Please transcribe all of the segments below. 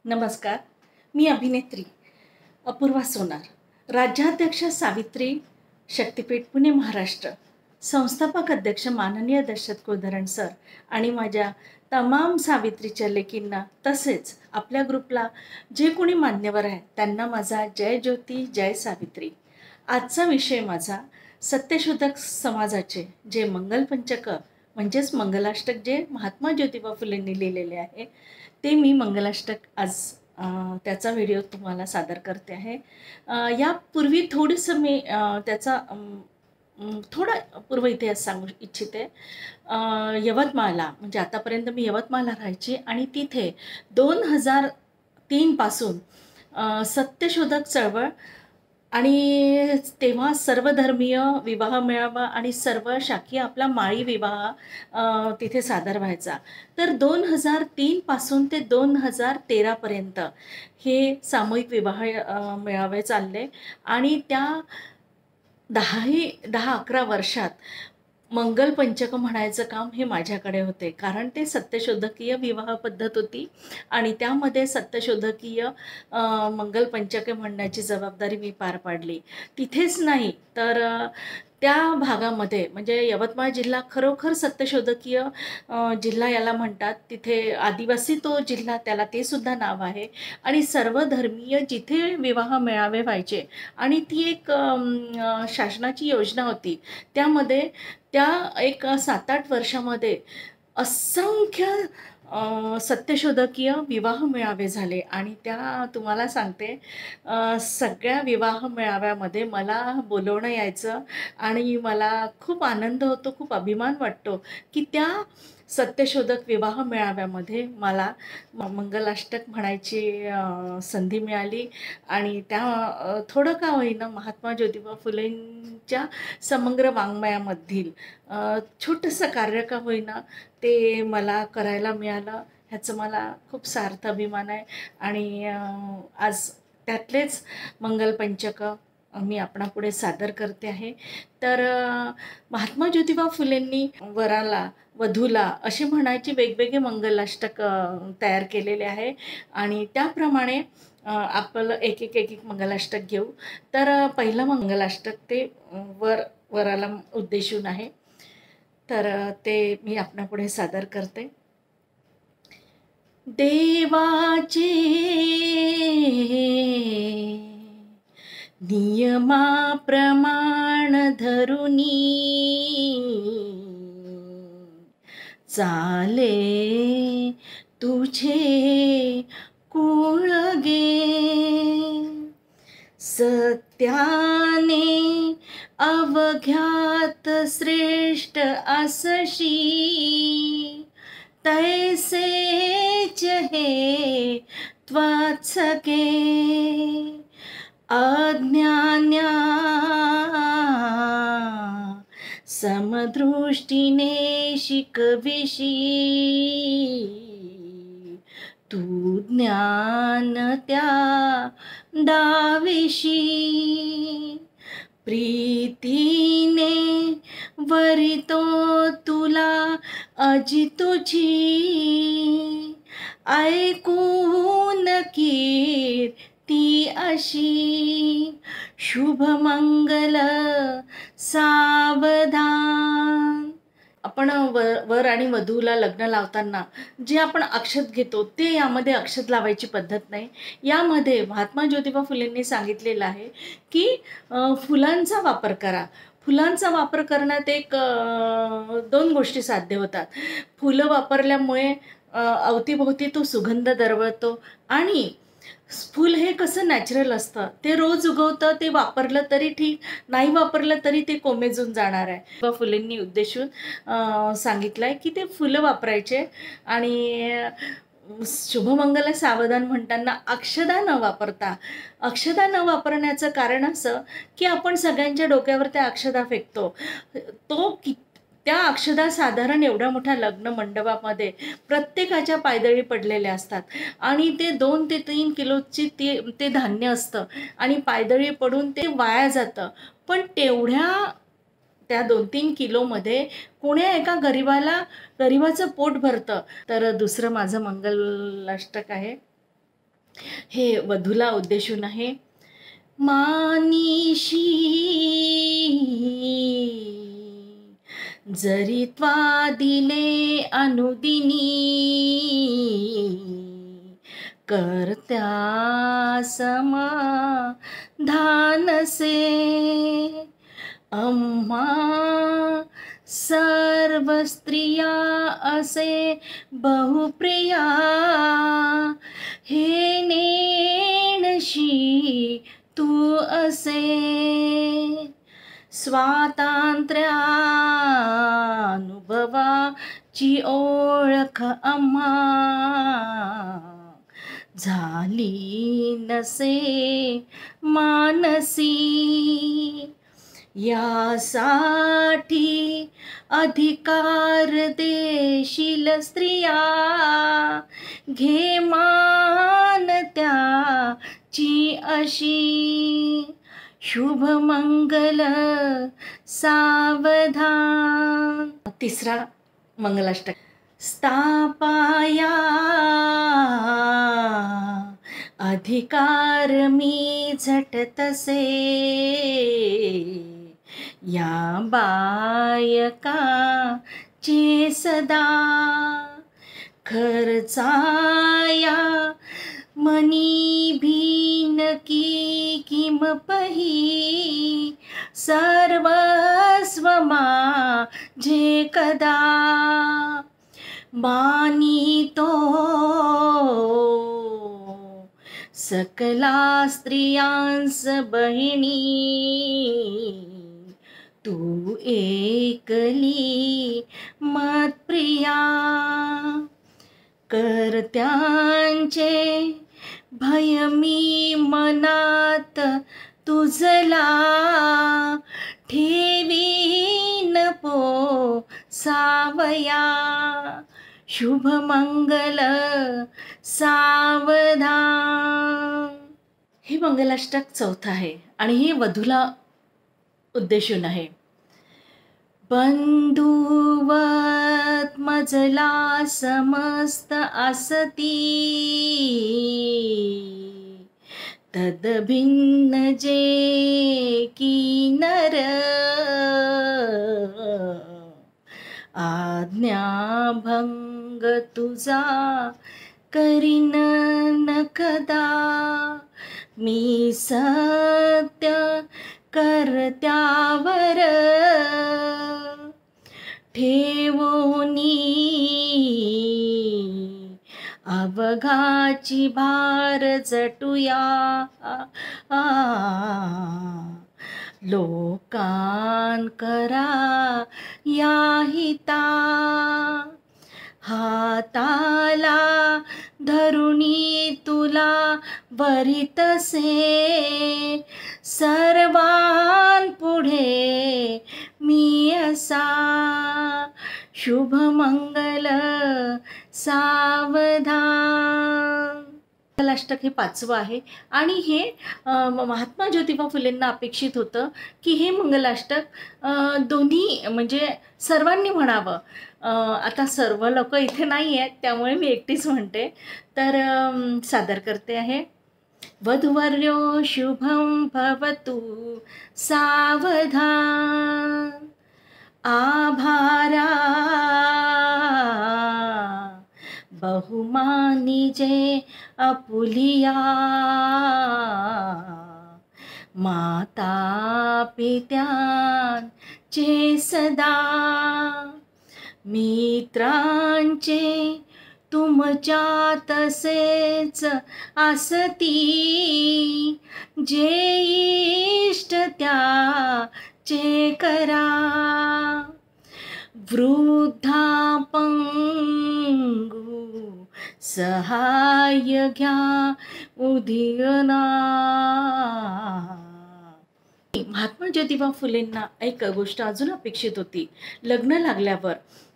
नमस्कार. मी अभिनेत्री अपूर्वा सोनार, राज्याध्यक्ष सावित्री शक्तिपीठ पुणे महाराष्ट्र, संस्थापक अध्यक्ष माननीय दशरथ कुलधरण सर आणि माझ्या तमाम सावित्रीच्या लेकींना तसेच आपल्या ग्रुपला जे कोणी मान्यवर आहे त्यांना माझा जय ज्योती जय सावित्री. आजचा विषय माझा सत्यशोधक समाजाचे जे मंगलपंचक म्हणजेच मंगलाष्टक जे महात्मा ज्योतिबा फुलेंनी लिहिलेले आहे ते मी मंगलाष्टक आज त्याचा व्हिडिओ तुम्हाला सादर करते आहे. यापूर्वी थोडंसं मी त्याचा थोडा पूर्व इतिहास सांगू इच्छिते. यवतमाळला म्हणजे आतापर्यंत मी यवतमाळला राहायची आणि तिथे 2003 पासून सत्यशोधक चळवळ आणि तेव्हा सर्वधर्मीय विवाह मेळावा आणि सर्व शाखीय आपला माळी विवाह तिथे सादर व्हायचा. तर 2003 पासून ते 2013 पर्यंत हे सामूहिक विवाह मेळावे चालले आणि त्या 10-11 वर्षात मंगलपंचक म्हणायचं काम हे माझ्याकडे होते, कारण ते सत्यशोधकीय विवाह पद्धत होती आणि त्यामध्ये सत्यशोधकीय मंगलपंचके म्हणण्याची जबाबदारी मी पार पाडली. तिथेच नाही तर त्या भागामध्ये म्हणजे यवतमाळ जिल्हा खरोखर सत्यशोधकीय जिल्हा याला म्हणतात. तिथे आदिवासी तो जिल्हा, त्याला ते सुद्धा नाव आहे आणि सर्वधर्मीय जिथे विवाह मेळावे व्हायचे आणि ती एक शासनाची योजना होती. त्यामध्ये त्या एक 7-8 वर्षामध्ये असंख्य सत्यशोधकीय विवाह मेळावे झाले आणि त्या तुम्हाला सांगते सगळ्या विवाह मेळाव्यामध्ये मला बोलवणं यायचं आणि मला खूप आनंद होतो, खूप अभिमान वाटतो की त्या सत्यशोधक विवाह मेळाव्यामध्ये मला मंगलाष्टक म्हणायची संधी मिळाली आणि त्या थोडं का होईना महात्मा ज्योतिबा फुलेंच्या समग्र वाङ्मयामधील छोटंसं कार्य का होईना ते मला करायला मिळालं. ह्याचं मला खूप सार्थ अभिमान आहे आणि आज त्यातलेच मंगलपंचक मी आपणापुढे सादर करते आहे. तर महात्मा ज्योतिबा फुलेंनी वराला वधूला असे म्हणायचे वेगवेगळे मंगलाष्टक तयार केलेले आहे आणि त्याप्रमाणे आपलं एक मंगलाष्टक घेऊ. तर पहिलं मंगलाष्टक ते वराला उद्देशून आहे, तर ते मी आपणापुढे सादर करते. देवाचे नियमाप्रमाण धरुनी चाले तुझे कुळ गे, सत्याने अवघ्यात श्रेष्ठ असशी तैसेच हे त्वत्सके, अज्ञान्या समदृष्टीने शिकविशी तू ज्ञान त्या दाविशी, प्रीतीने वरितो तुला अजी तुझी, ऐकून कीर्ती अशी, शुभमंगल सावधान. आपण वर आणि वधूला लग्न लावताना जे आपण अक्षत घेतो ते यामध्ये अक्षत लावायची पद्धत नाही. यामध्ये महात्मा ज्योतिबा फुलेंनी सांगितलेलं आहे की फुलांचा वापर करा. फुलांचा वापर करण्यात एक 2 गोष्टी साध्य होतात. फुलं वापरल्यामुळे अवतीभोवती तो सुगंध दरवळतो आणि फूल हे कसं नॅचरल असतं, ते रोज उगवतं, ते वापरलं तरी ठीक, नाही वापरलं तरी ते कोमेजून जाणार आहे. फुलेंनी उद्देशून सांगितलं आहे की ते फुलं वापरायचे आणि शुभमंगल सावधान म्हणताना अक्षदा न वापरता, अक्षदा न वापरण्याचं कारण असं की आपण सगळ्यांच्या डोक्यावर त्या अक्षदा फेकतो. त्या अक्षदा साधारण एवढ्या मोठ्या लग्न मंडपामध्ये प्रत्येकाच्या पायदळी पडलेल्या असतात आणि ते 2 ते 3 किलोची ते धान्य असतं आणि पायदळी पडून ते वाया जातं. पण त्या 2-3 किलोमध्ये कोण्या एका गरीबाचं पोट भरतं. तर दुसरं माझं मंगलाष्टक आहे. हे वधूला उद्देशून आहे. मानिशी जरी त्वा दिले अनुदिनी, करत्या समाधानसे. आम्हा सर्व स्त्रिया असे बहुप्रिया, हे नेणशी तू असे. स्वातंत्र्यानुभवाची ओळख आम्हा, झाली नसे मानसी. यासाठी अधिकार देशील स्त्रिया, घे मान त्याची अशी. शुभ मंगल सावधान. तिसरा मंगलाष्टक. स्थापाया अधिकार मी झटतसे, या बायकाचे सदा. खर्चाया मनी भीन की किमपही, सर्वस्व माझे कदा. मानितो सकला स्त्रियांस बहिणी, तू एकली मतप्रिया. कर्त्यांचे भय मी मनात तुझला, ठेवीन सावया. शुभ मंगल सावधान. हे मंगलाष्टक चौथं आहे आणि हे वधूला उद्देशून आहे. बंधुवत मजला समस्त असती, तद भिन्न जे की नर. आज्ञाभंग तुझा करीन न कदा, मी सत्य कर्त्यावर ठेवोनी. अवघाची भार जटूया, लोकान करा या हिता. हाताला धरुणी तुला वरितसे, सर्वान पुढे मी असा. शुभ मंगल सावधान. मंगलाष्टक हे पाचवं आहे आणि हे महात्मा ज्योतिबा फुलेंना अपेक्षित होतं की हे मंगलाष्टक दोन्ही म्हणजे सर्वांनी म्हणावं. आता सर्व लोक इथे नाही आहेत त्यामुळे मी एकटीच म्हणते, तर सादर करते आहे. वधूवर्यो शुभं भवतु सावधान. आभारा बहुमानी जे अपुलिया, माता पित्यांचे सदा. मित्रांचे तुमच्या तसेच असती, जे इष्ट त्याचे करा. वृद्धापंगू सहाय्य घ्या उदयना. महात्मा ज्योतिबा फुलेंना एक गोष्ट अजून अपेक्षित होती. लग्न लागल्यावर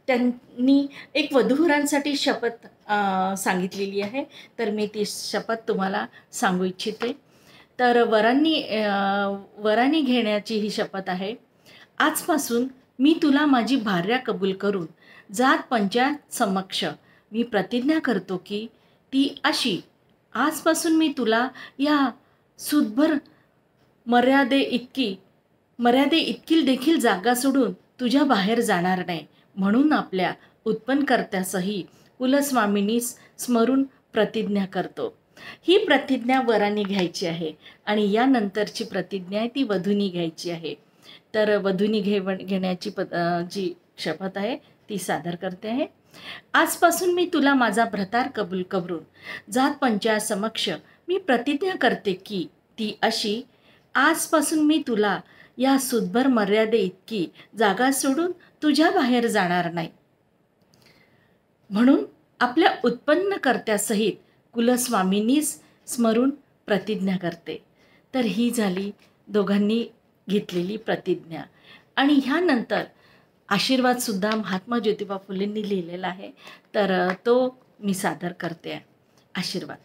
त्यांनी एक वधूवरांसाठी शपथ सांगितलेली आहे, तर मी ती शपथ तुम्हाला सांगू इच्छिते. तर वरांनी घेण्याची ही शपथ आहे. आजपासून मी तुला माझी भार्या कबूल करून जात पंचायत समक्ष मी प्रतिज्ञा करतो की ती अशी आजपासून मी तुला या सूतभर मर्यादे इतकी देखील जागा सोडून तुझ्या बाहेर जाणार नाही. म्हणून आपल्या उत्पन्नकर्त्यासही कुलस्वामिनी स्मरून प्रतिज्ञा करतो. ही प्रतिज्ञा वरांनी घ्यायची आहे आणि यानंतरची प्रतिज्ञा आहे ती वधूंनी घ्यायची आहे. तर वधूंनी घेण्याची जी शपथ आहे ती सादर करते आहे. आजपासून मी तुला माझा भ्रतार कबूल करून जात पंचायत समक्ष मी प्रतिज्ञा करते की ती अशी: आजपासून मी तुला या सूतभर मर्यादे इतकी जागा सोडून तुझ्या बाहेर जाणार नाही. म्हणून आपल्या उत्पन्नकर्त्यासहित कुलस्वामिनीस स्मरून प्रतिज्ञा करते. तर ही झाली दोघांनी घेतलेली प्रतिज्ञा. आणि ह्यानंतर आशीर्वादसुद्धा महात्मा ज्योतिबा फुलेंनी लिहिलेला आहे. तर तो मी सादर करते आहे. आशीर्वाद.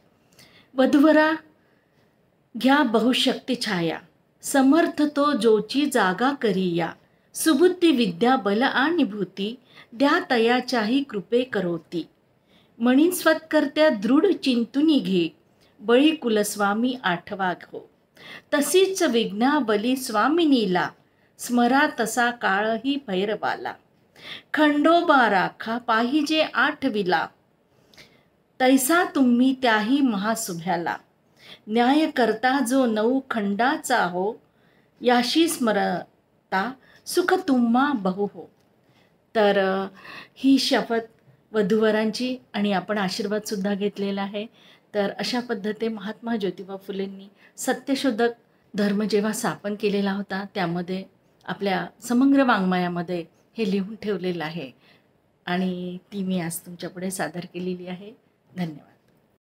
वधूवरा, घ्या बहुशक्ती छाया, समर्थ तो जोची जागा करिया, सुबुद्धी विद्या बल आणि भूती, द्या तयाच्याही कृपे करोती. मणी स्वतकर्त्या दृढ चिंतुनी घे, बळी कुलस्वामी आठवा घो. तशीच विघ्नाबली स्वामिनीला, स्मरा तसा काळही भैरवाला. खंडोबा राखा पाहिजे आठविला, तैसा तुम्ही त्याही महासुभ्याला. न्याय करता जो 9 खंडाचा हो, याशी स्मरता सुख तुम्हा बहु हो. तर ही शपथ वधूवरांची आणि आपण आशीर्वादसुद्धा घेतलेला आहे. तर अशा पद्धतीने महात्मा ज्योतिबा फुलेंनी सत्यशोधक धर्म जेव्हा स्थापन केलेला होता त्यामध्ये आपल्या समग्र वाङ्मयामध्ये हे लिहून ठेवलेलं आहे आणि ती मी आज तुमच्यापुढे सादर केलेली आहे. धन्यवाद.